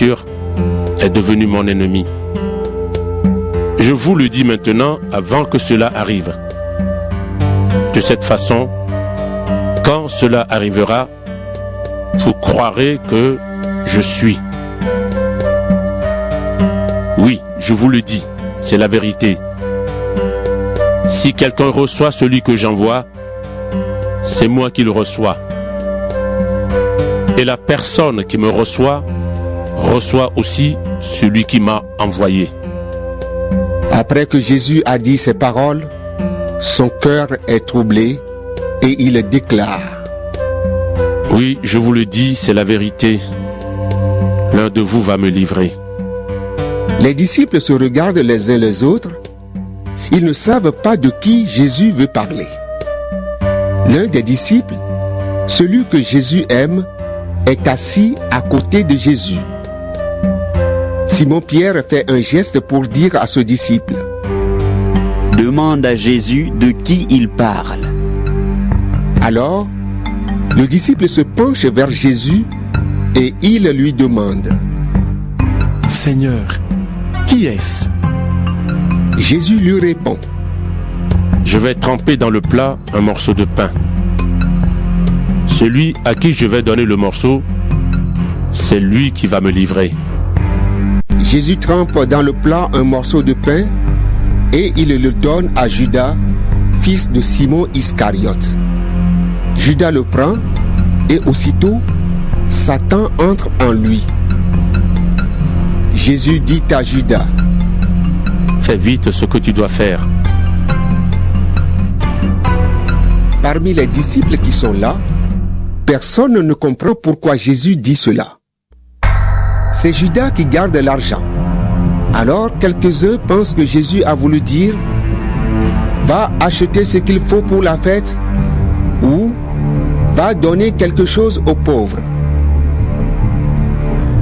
sûr, est devenu mon ennemi. Je vous le dis maintenant avant que cela arrive. De cette façon, quand cela arrivera, vous croirez que je suis. Oui, je vous le dis, c'est la vérité. Si quelqu'un reçoit celui que j'envoie, c'est moi qui le reçois. Et la personne qui me reçoit aussi celui qui m'a envoyé. Après que Jésus a dit ces paroles, son cœur est troublé et il déclare: Oui, je vous le dis, c'est la vérité. L'un de vous va me livrer. Les disciples se regardent les uns les autres. Ils ne savent pas de qui Jésus veut parler. L'un des disciples, celui que Jésus aime, est assis à côté de Jésus. Simon-Pierre fait un geste pour dire à ce disciple: Demande à Jésus de qui il parle. Alors, le disciple se penche vers Jésus et il lui demande: Seigneur, qui est-ce? Jésus lui répond: Je vais tremper dans le plat un morceau de pain. Celui à qui je vais donner le morceau, c'est lui qui va me livrer. Jésus trempe dans le plat un morceau de pain et il le donne à Judas, fils de Simon Iscariote. Judas le prend et aussitôt, Satan entre en lui. Jésus dit à Judas: Fais vite ce que tu dois faire. Parmi les disciples qui sont là, personne ne comprend pourquoi Jésus dit cela. C'est Judas qui garde l'argent. Alors quelques-uns pensent que Jésus a voulu dire: va acheter ce qu'il faut pour la fête, ou va donner quelque chose aux pauvres.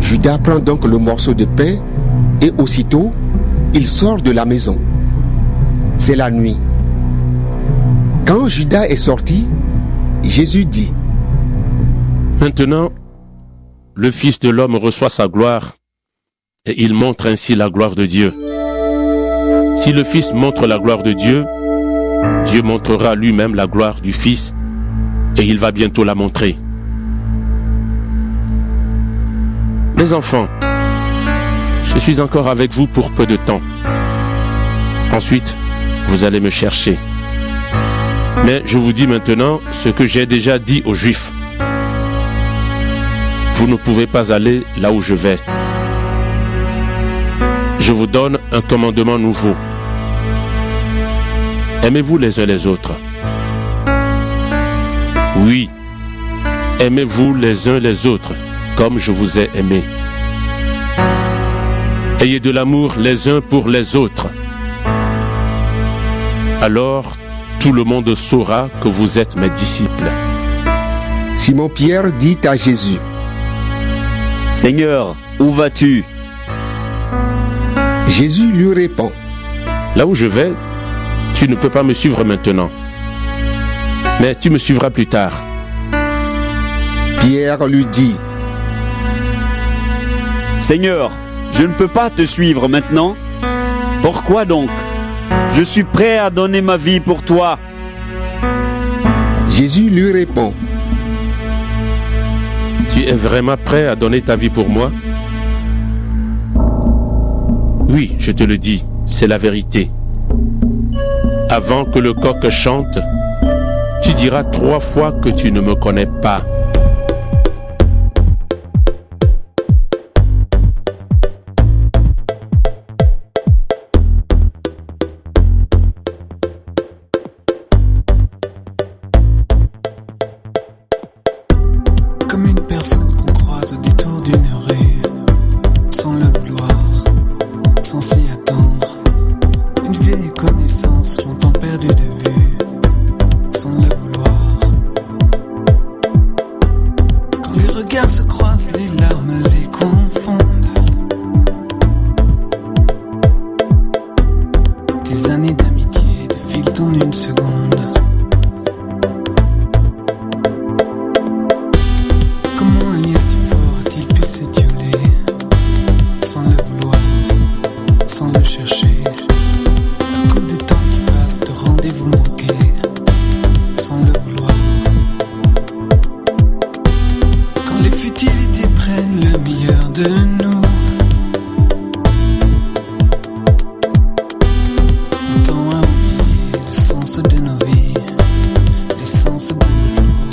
Judas prend donc le morceau de pain et aussitôt, il sort de la maison. C'est la nuit. Quand Judas est sorti, Jésus dit: Maintenant, le Fils de l'homme reçoit sa gloire et il montre ainsi la gloire de Dieu. Si le Fils montre la gloire de Dieu, Dieu montrera lui-même la gloire du Fils et il va bientôt la montrer. Mes enfants, je suis encore avec vous pour peu de temps. Ensuite, vous allez me chercher. Mais je vous dis maintenant ce que j'ai déjà dit aux Juifs. Vous ne pouvez pas aller là où je vais. Je vous donne un commandement nouveau. Aimez-vous les uns les autres. Oui, aimez-vous les uns les autres, comme je vous ai aimé. Ayez de l'amour les uns pour les autres. Alors, tout le monde saura que vous êtes mes disciples. Simon-Pierre dit à Jésus: Seigneur, où vas-tu? Jésus lui répond: Là où je vais, tu ne peux pas me suivre maintenant. Mais tu me suivras plus tard. Pierre lui dit: Seigneur, je ne peux pas te suivre maintenant. Pourquoi donc? Je suis prêt à donner ma vie pour toi. Jésus lui répond: Tu es vraiment prêt à donner ta vie pour moi? Oui, je te le dis, c'est la vérité. Avant que le coq chante, tu diras 3 fois que tu ne me connais pas. Comme une personne qu'on croise au détour d'une rue, sans le vouloir, sans s'y attendre. Une vieille connaissance longtemps perdue de vue, sans le vouloir. de nous. Le temps a oublié le sens de nos vies, l'essence de nos jours.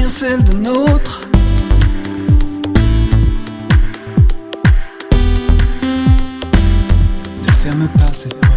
Celle de nôtre. Ne ferme pas cette porte.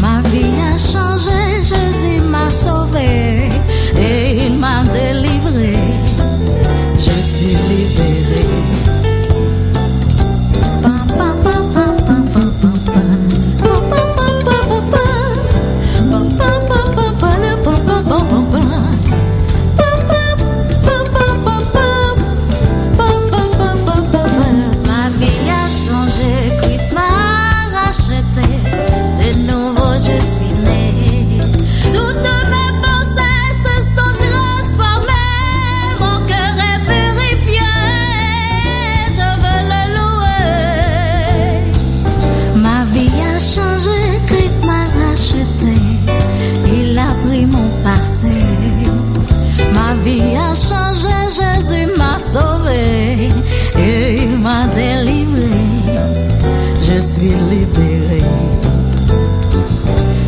Ma vie a changé, Jésus m'a sauvé. suis libérée.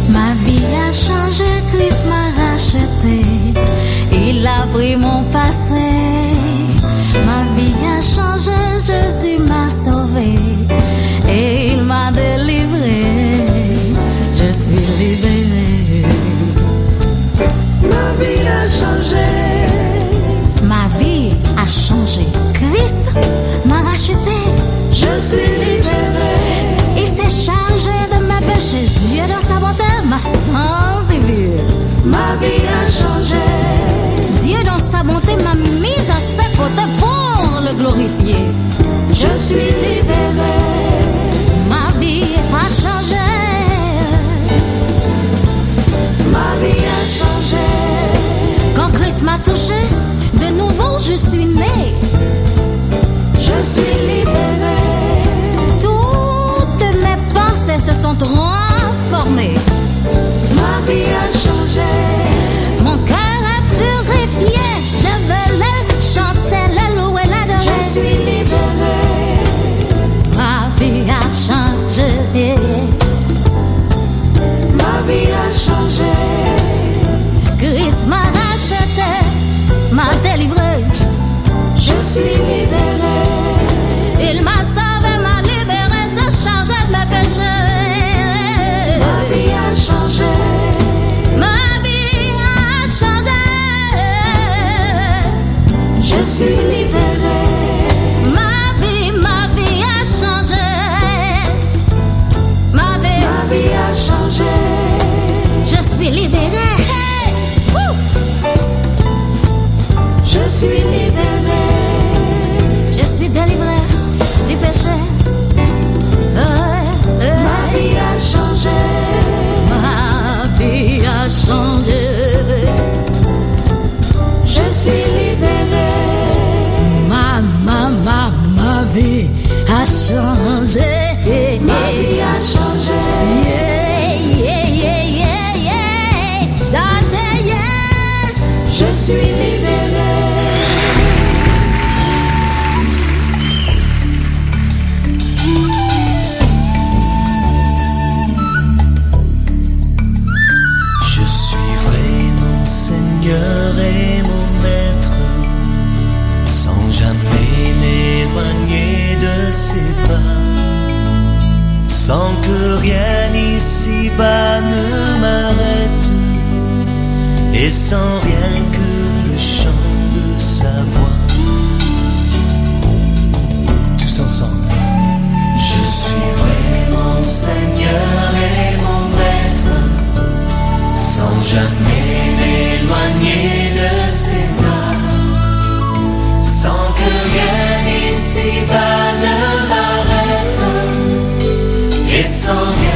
Ma vie a changé, Christ m'a racheté. Il a pris mon passé. Ma vie a changé, Jésus m'a sauvé. Et il m'a délivré. Je suis libérée. Ma vie a changé. Ma vie a changé. Christ m'a racheté. Je suis libérée. Il s'est chargé de mes péchés. Dieu dans sa bonté m'a sanctifié. Ma vie a changé. Dieu dans sa bonté m'a mise à ses côtés pour le glorifier. Je suis libérée. Ma vie a changé. Ma vie a changé. Quand Christ m'a touché, de nouveau je suis née. Je suis libérée. Toutes mes pensées se sont transformées. Ma vie a changé. Mon cœur est purifié. Je veux le chanter, le louer, l'adorer. Je suis libérée. Ma vie a changé. Ma vie a changé. Christ m'a racheté, m'a délivré. Je suis libérée. Il m'a sauvé, m'a libéré, s'est chargé de mes péchés. Ma vie a changé. Ma vie a changé. Je suis libérée. Ma vie a changé. Ma vie a changé. Je suis libérée. Je suis libérée. Je suis délivrée du péché. Ma vie a changé. Ma vie a changé. Je suis libérée. Ma vie a changé. Ma vie a changé. Ça c'est yeah. Je suis libérée. Je suivrai mon Seigneur et mon Maître, sans jamais m'éloigner de ses pas, sans que rien ici-bas ne m'arrête, et sans rien que le chant de sa voix. Tous ensemble. Je suivrai mon Seigneur et mon Maître, sans jamais m'éloigner de ses pas, sans que rien ici-bas ne m'arrête, et sans rien